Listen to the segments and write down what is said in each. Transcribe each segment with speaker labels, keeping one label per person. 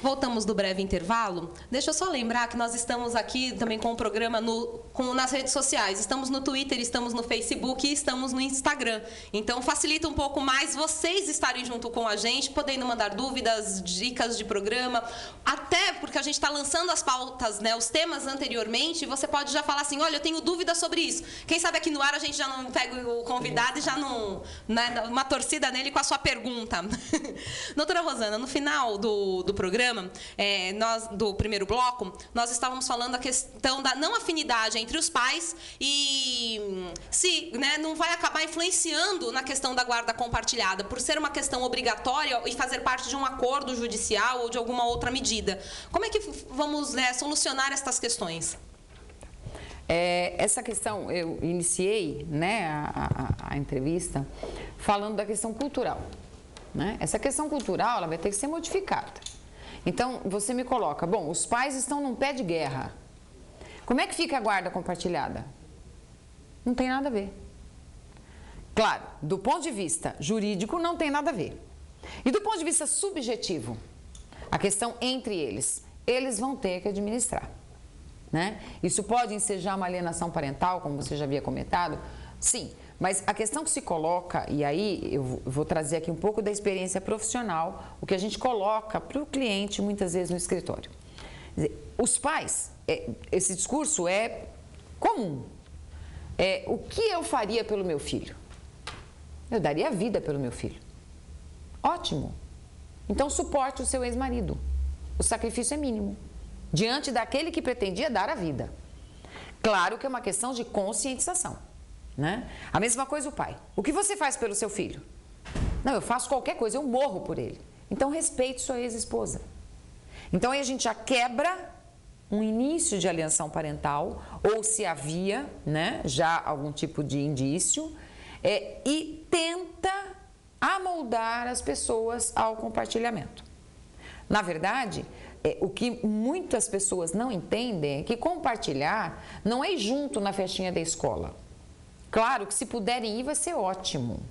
Speaker 1: Voltamos do breve intervalo. Deixa eu só lembrar que nós estamos aqui também com o programa nas redes sociais. Estamos no Twitter, estamos no Facebook e estamos no Instagram. Então, facilita um pouco mais vocês estarem junto com a gente, podendo mandar dúvidas, dicas de programa. Até porque a gente está lançando as pautas, né, os temas anteriormente, e você pode já falar assim, olha, eu tenho dúvida sobre isso. Quem sabe aqui no ar a gente já não pega o convidado e já não... Né, dá uma torcida nele com a sua pergunta. Doutora Rosana, no final do programa, do primeiro bloco, nós estávamos falando a questão da não afinidade entre os pais e se, né, não vai acabar influenciando na questão da guarda compartilhada, por ser uma questão obrigatória e fazer parte de um acordo judicial ou de alguma outra medida. Como é que vamos, né, solucionar estas questões?
Speaker 2: Essa questão, eu iniciei, né, a entrevista falando da questão cultural. Né? Essa questão cultural ela vai ter que ser modificada. Então, você me coloca, bom, os pais estão num pé de guerra. Como é que fica a guarda compartilhada? Não tem nada a ver. Claro, do ponto de vista jurídico, não tem nada a ver. E do ponto de vista subjetivo, a questão entre eles vão ter que administrar. Né? Isso pode ensejar uma alienação parental, como você já havia comentado? Sim, mas a questão que se coloca, e aí eu vou trazer aqui um pouco da experiência profissional, o que a gente coloca para o cliente muitas vezes no escritório. Quer dizer, os pais, esse discurso é comum. O que eu faria pelo meu filho? Eu daria a vida pelo meu filho. Ótimo. Então suporte o seu ex-marido. O sacrifício é mínimo, diante daquele que pretendia dar a vida. Claro que é uma questão de conscientização. Né? A mesma coisa o pai. O que você faz pelo seu filho? Não, eu faço qualquer coisa, eu morro por ele. Então respeite sua ex-esposa. Então aí a gente já quebra um início de alienação parental, ou se havia, né, já algum tipo de indício, e tenta amoldar as pessoas ao compartilhamento. Na verdade, o que muitas pessoas não entendem é que compartilhar não é ir junto na festinha da escola. Claro que se puderem ir vai ser ótimo,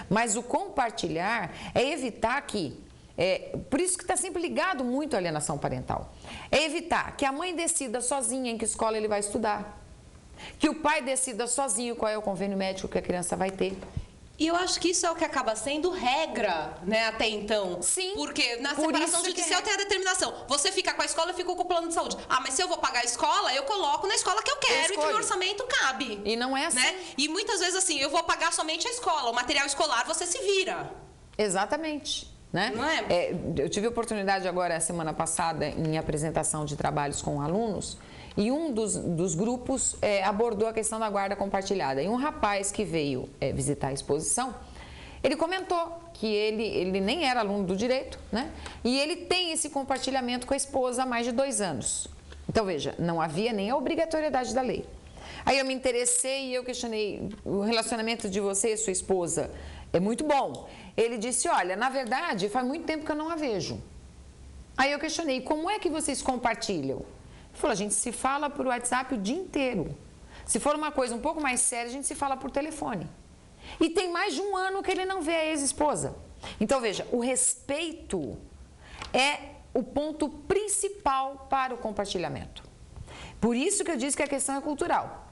Speaker 2: mas o compartilhar é evitar que, por isso que está sempre ligado muito à alienação parental, é evitar que a mãe decida sozinha em que escola ele vai estudar, que o pai decida sozinho qual é o convênio médico que a criança vai ter.
Speaker 1: E eu acho que isso é o que acaba sendo regra, né, até então.
Speaker 2: Sim.
Speaker 1: Porque na separação judicial tem a determinação. Você fica com a escola, eu fico com o plano de saúde. Ah, mas se eu vou pagar a escola, eu coloco na escola que eu quero e que o orçamento cabe.
Speaker 2: E não é assim.
Speaker 1: Né? E muitas vezes assim, eu vou pagar somente a escola, o material escolar você se vira.
Speaker 2: Exatamente. Né?
Speaker 1: Não é?
Speaker 2: Eu tive a oportunidade agora, semana passada, em apresentação de trabalhos com alunos, e um dos grupos abordou a questão da guarda compartilhada. E um rapaz que veio visitar a exposição, ele comentou que ele nem era aluno do direito, né? E ele tem esse compartilhamento com a esposa há mais de 2 anos. Então, veja, não havia nem a obrigatoriedade da lei. Aí eu me interessei e eu questionei, o relacionamento de você e sua esposa é muito bom. Ele disse, olha, na verdade, faz muito tempo que eu não a vejo. Aí eu questionei, como é que vocês compartilham? Ele falou, a gente se fala por WhatsApp o dia inteiro. Se for uma coisa um pouco mais séria, a gente se fala por telefone. E tem mais de 1 ano que ele não vê a ex-esposa. Então, veja, o respeito é o ponto principal para o compartilhamento. Por isso que eu disse que a questão é cultural.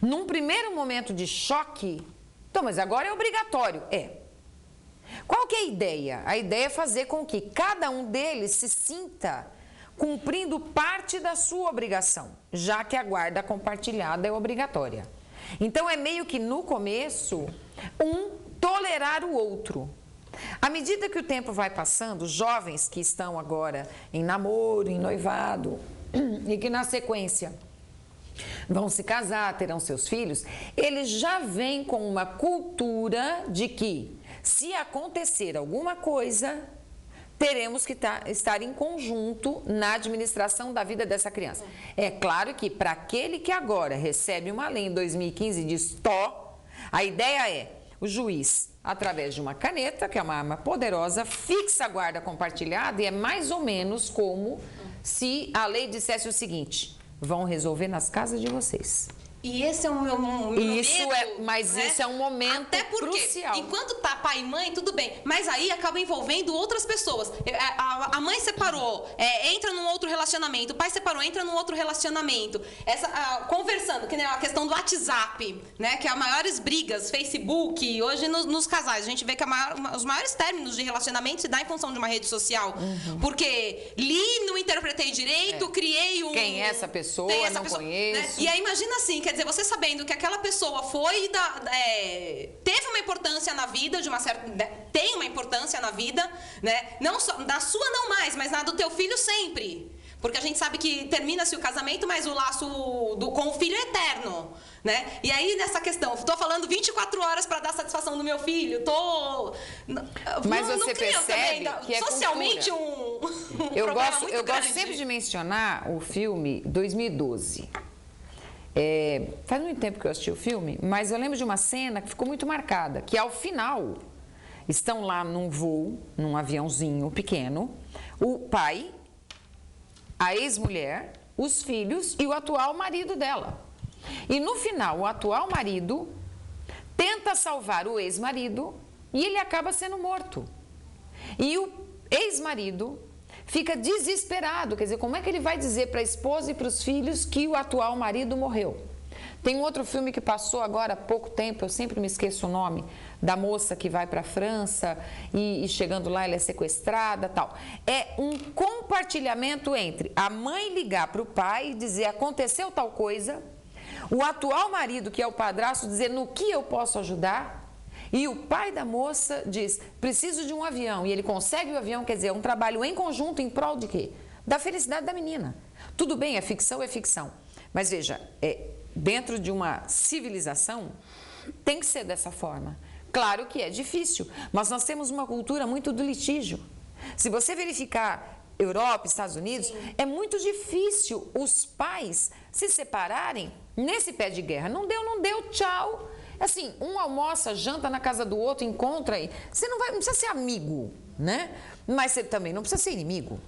Speaker 2: Num primeiro momento de choque, então, mas agora é obrigatório. Qual que é a ideia? A ideia é fazer com que cada um deles se sinta cumprindo parte da sua obrigação, já que a guarda compartilhada é obrigatória. Então, é meio que no começo, tolerar o outro. À medida que o tempo vai passando, os jovens que estão agora em namoro, em noivado, e que na sequência vão se casar, terão seus filhos, eles já vêm com uma cultura de que, se acontecer alguma coisa, teremos que estar em conjunto na administração da vida dessa criança. É claro que para aquele que agora recebe uma lei em 2015 e diz a ideia é o juiz, através de uma caneta, que é uma arma poderosa, fixa a guarda compartilhada e é mais ou menos como se a lei dissesse o seguinte, vão resolver nas casas de vocês.
Speaker 1: E esse é o meu medo,
Speaker 2: isso é um momento
Speaker 1: até porque,
Speaker 2: crucial.
Speaker 1: Enquanto tá pai e mãe, tudo bem. Mas aí acaba envolvendo outras pessoas. A mãe separou, entra num outro relacionamento. O pai separou, entra num outro relacionamento. Conversando, que nem a questão do WhatsApp, né? Que é as maiores brigas, Facebook, hoje nos casais. A gente vê que os maiores términos de relacionamento se dá em função de uma rede social. Porque não interpretei direito, criei um...
Speaker 2: Quem é essa pessoa? Não conheço.
Speaker 1: Né? E aí imagina assim, quer dizer, você sabendo que aquela pessoa teve uma importância na vida, tem uma importância na vida, né? Não só, na sua não mais, mas na do teu filho sempre. Porque a gente sabe que termina-se o casamento, mas o laço com o filho é eterno, né? E aí, nessa questão, estou falando 24 horas para dar satisfação do meu filho,
Speaker 2: Mas você percebe também, que é
Speaker 1: socialmente
Speaker 2: cultura. Eu gosto sempre de mencionar o filme 2012. Faz muito tempo que eu assisti o filme, mas eu lembro de uma cena que ficou muito marcada, que ao final, estão lá num voo, num aviãozinho pequeno, o pai, a ex-mulher, os filhos e o atual marido dela. E no final, o atual marido tenta salvar o ex-marido e ele acaba sendo morto. E o ex-marido fica desesperado, quer dizer, como é que ele vai dizer para a esposa e para os filhos que o atual marido morreu? Tem um outro filme que passou agora há pouco tempo, eu sempre me esqueço o nome, da moça que vai para a França e chegando lá ela é sequestrada e tal. É um compartilhamento entre a mãe ligar para o pai e dizer aconteceu tal coisa, o atual marido, que é o padrasto, dizer no que eu posso ajudar, e o pai da moça diz, preciso de um avião, e ele consegue o avião, quer dizer, é um trabalho em conjunto em prol de quê? Da felicidade da menina. Tudo bem, é ficção, mas veja, dentro de uma civilização, tem que ser dessa forma. Claro que é difícil, mas nós temos uma cultura muito do litígio. Se você verificar Europa, Estados Unidos, é muito difícil os pais se separarem nesse pé de guerra. Não deu, tchau. Assim, um almoça, janta na casa do outro, encontra aí. Você não precisa ser amigo, né? Mas você também não precisa ser inimigo.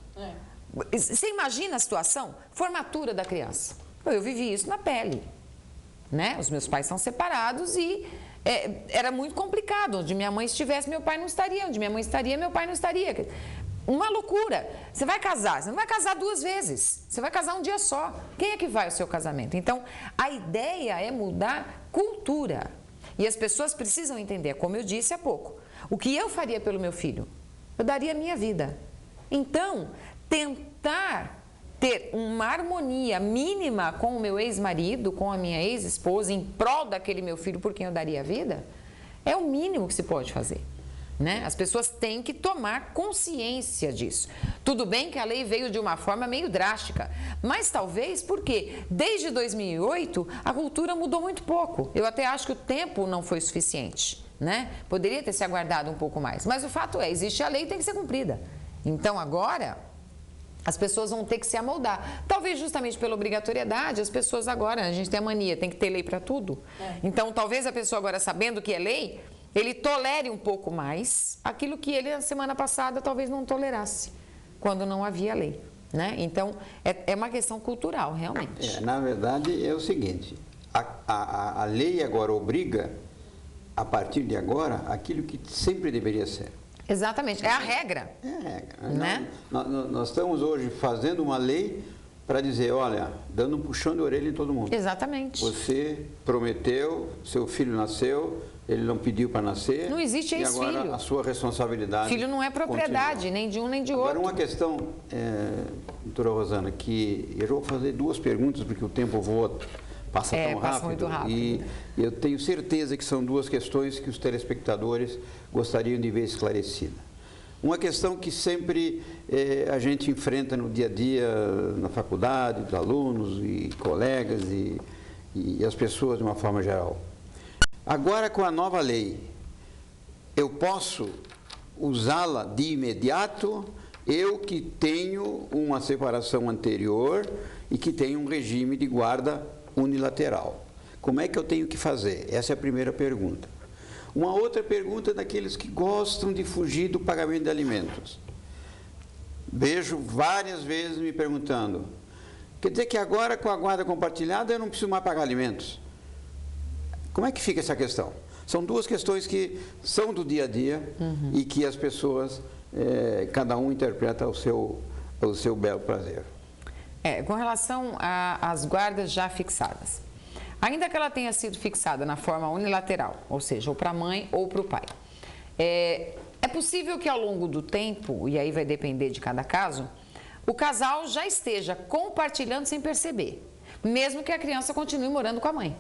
Speaker 2: Você imagina a situação? Formatura da criança. Eu vivi isso na pele, né? Os meus pais são separados e era muito complicado. Onde minha mãe estivesse, meu pai não estaria. Onde minha mãe estaria, meu pai não estaria. Uma loucura. Você vai casar, você não vai casar 2 vezes. Você vai casar um dia só. Quem é que vai ao seu casamento? Então, a ideia é mudar cultura. E as pessoas precisam entender, como eu disse há pouco, o que eu faria pelo meu filho? Eu daria a minha vida. Então, tentar ter uma harmonia mínima com o meu ex-marido, com a minha ex-esposa, em prol daquele meu filho por quem eu daria a vida, é o mínimo que se pode fazer. Né? As pessoas têm que tomar consciência disso. Tudo bem que a lei veio de uma forma meio drástica, mas talvez porque desde 2008 a cultura mudou muito pouco. Eu até acho que o tempo não foi suficiente, né? Poderia ter se aguardado um pouco mais, mas o fato é, existe a lei e tem que ser cumprida. Então agora as pessoas vão ter que se amoldar. Talvez justamente pela obrigatoriedade, as pessoas agora, a gente tem a mania, tem que ter lei para tudo. Então talvez a pessoa agora sabendo que é lei, ele tolere um pouco mais aquilo que ele, na semana passada, talvez não tolerasse, quando não havia lei, né? Então, é uma questão cultural, realmente.
Speaker 3: Na verdade, é o seguinte, a lei agora obriga, a partir de agora, aquilo que sempre deveria ser.
Speaker 2: Exatamente, é a regra.
Speaker 3: É a regra.
Speaker 2: Né?
Speaker 3: Nós estamos hoje fazendo uma lei para dizer, olha, dando um puxão de orelha em todo mundo.
Speaker 2: Exatamente.
Speaker 3: Você prometeu, seu filho nasceu, ele não pediu para nascer.
Speaker 2: Não existe ex-filho.
Speaker 3: E agora a sua responsabilidade.
Speaker 2: Filho não é propriedade,
Speaker 3: continua.
Speaker 2: Nem de um nem de outro.
Speaker 3: Agora uma questão, doutora Rosana, que eu vou fazer 2 perguntas, porque o tempo voa, passa tão rápido.
Speaker 2: Passa muito rápido.
Speaker 3: E eu tenho certeza que são 2 questões que os telespectadores gostariam de ver esclarecida. Uma questão que sempre a gente enfrenta no dia a dia, na faculdade, os alunos e colegas e as pessoas de uma forma geral. Agora, com a nova lei, eu posso usá-la de imediato, eu que tenho uma separação anterior e que tenho um regime de guarda unilateral. Como é que eu tenho que fazer? Essa é a primeira pergunta. Uma outra pergunta é daqueles que gostam de fugir do pagamento de alimentos. Vejo várias vezes me perguntando, quer dizer que agora com a guarda compartilhada eu não preciso mais pagar alimentos? Como é que fica essa questão? São duas questões que são do dia a dia e que as pessoas, cada um interpreta ao seu belo prazer.
Speaker 2: Com relação às guardas já fixadas, ainda que ela tenha sido fixada na forma unilateral, ou seja, ou para a mãe ou para o pai, é possível que ao longo do tempo, e aí vai depender de cada caso, o casal já esteja compartilhando sem perceber, mesmo que a criança continue morando com a mãe.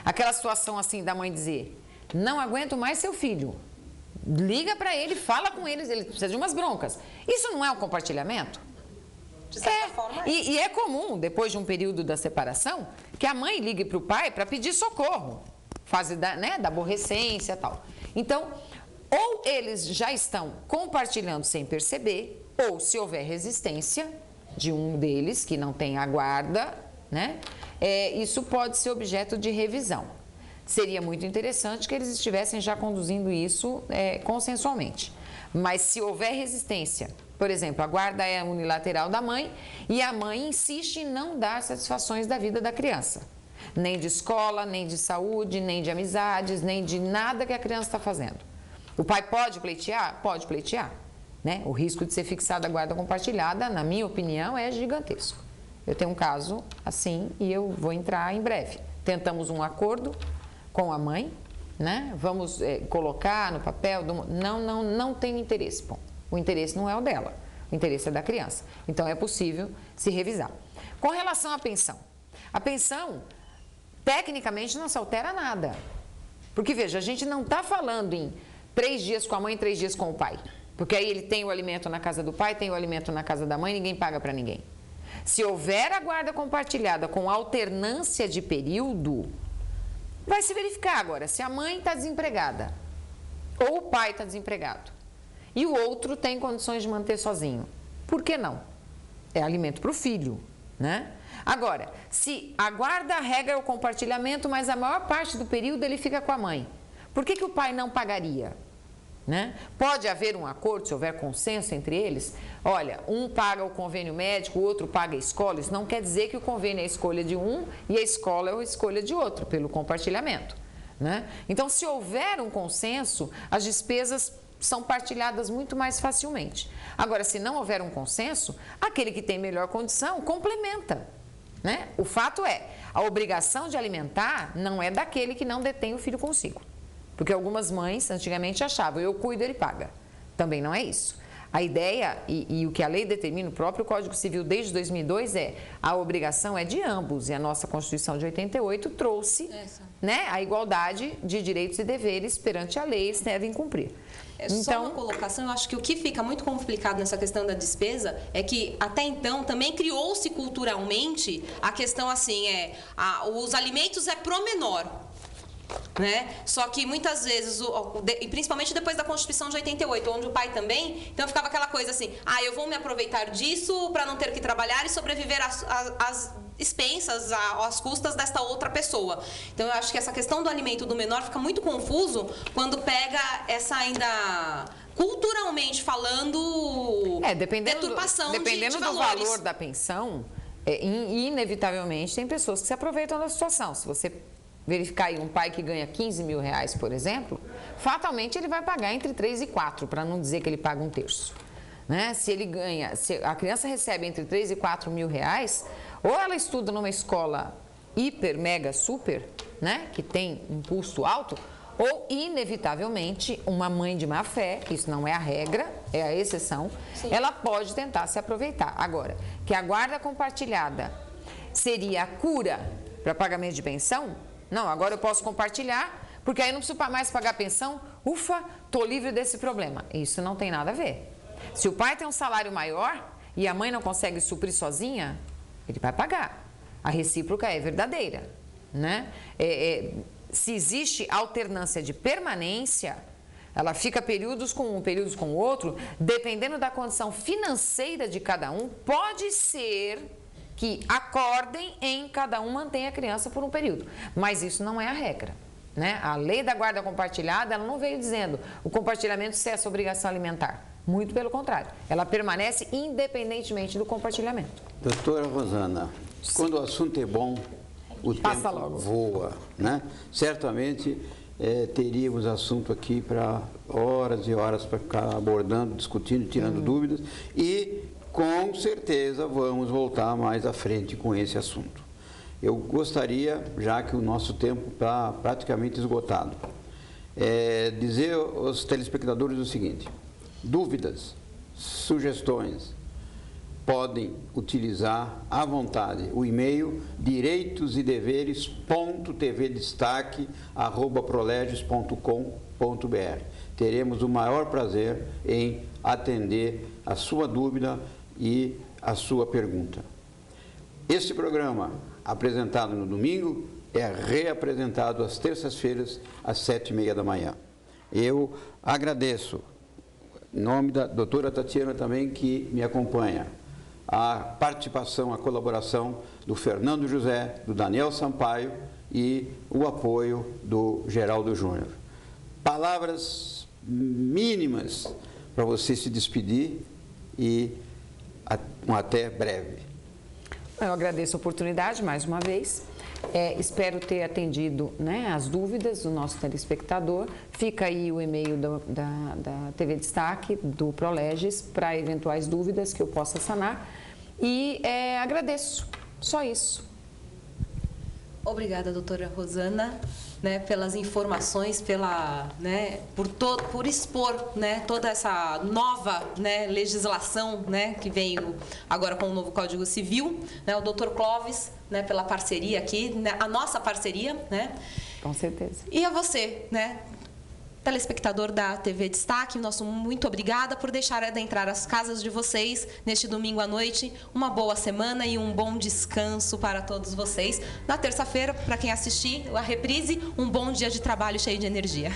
Speaker 2: Aquela situação assim da mãe dizer, não aguento mais seu filho, liga para ele, fala com ele precisa de umas broncas. Isso não é um compartilhamento?
Speaker 1: De certa forma,
Speaker 2: e é comum, depois de um período da separação, que a mãe ligue para o pai para pedir socorro, fase da aborrecência e tal. Então, ou eles já estão compartilhando sem perceber, ou se houver resistência de um deles, que não tem a guarda, isso pode ser objeto de revisão. Seria muito interessante que eles estivessem já conduzindo isso consensualmente. Mas se houver resistência, por exemplo, a guarda é unilateral da mãe e a mãe insiste em não dar satisfações da vida da criança. Nem de escola, nem de saúde, nem de amizades, nem de nada que a criança está fazendo. O pai pode pleitear? Pode pleitear. O risco de ser fixada a guarda compartilhada, na minha opinião, é gigantesco. Eu tenho um caso assim e eu vou entrar em breve. Tentamos um acordo com a mãe, vamos colocar no papel, não tem interesse. Bom, o interesse não é o dela, o interesse é da criança. Então é possível se revisar. Com relação à pensão, a pensão tecnicamente não se altera nada. Porque veja, a gente não está falando em 3 dias com a mãe, 3 dias com o pai. Porque aí ele tem o alimento na casa do pai, tem o alimento na casa da mãe, ninguém paga para ninguém. Se houver a guarda compartilhada com alternância de período, vai se verificar agora se a mãe está desempregada ou o pai está desempregado e o outro tem condições de manter sozinho. Por que não? É alimento para o filho, Agora, se a guarda regra o compartilhamento, mas a maior parte do período ele fica com a mãe, por que o pai não pagaria? Pode haver um acordo, se houver consenso entre eles. Olha, um paga o convênio médico, o outro paga a escola. Isso não quer dizer que o convênio é a escolha de um e a escola é a escolha de outro, pelo compartilhamento. Então, se houver um consenso, as despesas são partilhadas muito mais facilmente. Agora, se não houver um consenso, aquele que tem melhor condição complementa. O fato é, a obrigação de alimentar não é daquele que não detém o filho consigo. Porque algumas mães antigamente achavam, eu cuido, ele paga. Também não é isso. A ideia e o que a lei determina, o próprio Código Civil desde 2002 a obrigação é de ambos. E a nossa Constituição de 88 trouxe a igualdade de direitos e deveres perante a lei, eles devem cumprir.
Speaker 1: Só uma colocação, eu acho que o que fica muito complicado nessa questão da despesa é que até então também criou-se culturalmente a questão assim, os alimentos é pro menor. Só que muitas vezes, e principalmente depois da Constituição de 88, onde o pai também, então ficava aquela coisa assim, eu vou me aproveitar disso para não ter que trabalhar e sobreviver às expensas, às custas desta outra pessoa. Então eu acho que essa questão do alimento do menor fica muito confuso quando pega essa ainda culturalmente falando deturpação
Speaker 2: dependendo
Speaker 1: de
Speaker 2: do
Speaker 1: valores.
Speaker 2: valor da pensão, inevitavelmente tem pessoas que se aproveitam da situação. Se você verificar aí um pai que ganha 15 mil reais, por exemplo, fatalmente ele vai pagar entre 3 e 4, para não dizer que ele paga 1/3. Se a criança recebe entre 3 e 4 mil reais, ou ela estuda numa escola hiper, mega, super, que tem um custo alto, ou inevitavelmente uma mãe de má fé, isso não é a regra, é a exceção, ela pode tentar se aproveitar. Agora, que a guarda compartilhada seria a cura para pagamento de pensão, não, agora eu posso compartilhar, porque aí não preciso mais pagar pensão, ufa, estou livre desse problema. Isso não tem nada a ver. Se o pai tem um salário maior e a mãe não consegue suprir sozinha, ele vai pagar. A recíproca é verdadeira. Se existe alternância de permanência, ela fica períodos com um, períodos com o outro, dependendo da condição financeira de cada um, pode ser que acordem em cada um mantenha a criança por um período. Mas isso não é a regra. A lei da guarda compartilhada, ela não veio dizendo o compartilhamento cessa a obrigação alimentar. Muito pelo contrário. Ela permanece independentemente do compartilhamento.
Speaker 3: Doutora Rosana, quando o assunto é bom, o
Speaker 2: Passa
Speaker 3: tempo
Speaker 2: logo.
Speaker 3: voa, né? Certamente teríamos assunto aqui para horas e horas para ficar abordando, discutindo, tirando dúvidas e com certeza vamos voltar mais à frente com esse assunto. Eu gostaria, já que o nosso tempo está praticamente esgotado, dizer aos telespectadores o seguinte: dúvidas, sugestões, podem utilizar à vontade o e-mail direitosideveres.tvdestaque@proleges.com.br. Teremos o maior prazer em atender a sua dúvida e a sua pergunta. Este programa, apresentado no domingo, é reapresentado às terças-feiras, às 7h30 da manhã. Eu agradeço, em nome da doutora Tatiana também, que me acompanha, a participação, a colaboração do Fernando José, do Daniel Sampaio e o apoio do Geraldo Júnior. Palavras mínimas para você se despedir e até breve.
Speaker 2: Eu agradeço a oportunidade mais uma vez. Espero ter atendido, né, as dúvidas do nosso telespectador. Fica aí o e-mail da TV Destaque, do Proleges, para eventuais dúvidas que eu possa sanar. E agradeço. Só isso.
Speaker 1: Obrigada, doutora Rosana, né, pelas informações, por expor, né, toda essa nova, né, legislação, né, que veio agora com o novo Código Civil, né, o doutor Clóvis, né, pela parceria aqui, né, a nossa parceria, né?
Speaker 2: Com certeza.
Speaker 1: E a você, né, telespectador da TV Destaque, nosso muito obrigada por deixar adentrar as casas de vocês neste domingo à noite. Uma boa semana e um bom descanso para todos vocês. Na terça-feira, para quem assistir a reprise, um bom dia de trabalho cheio de energia.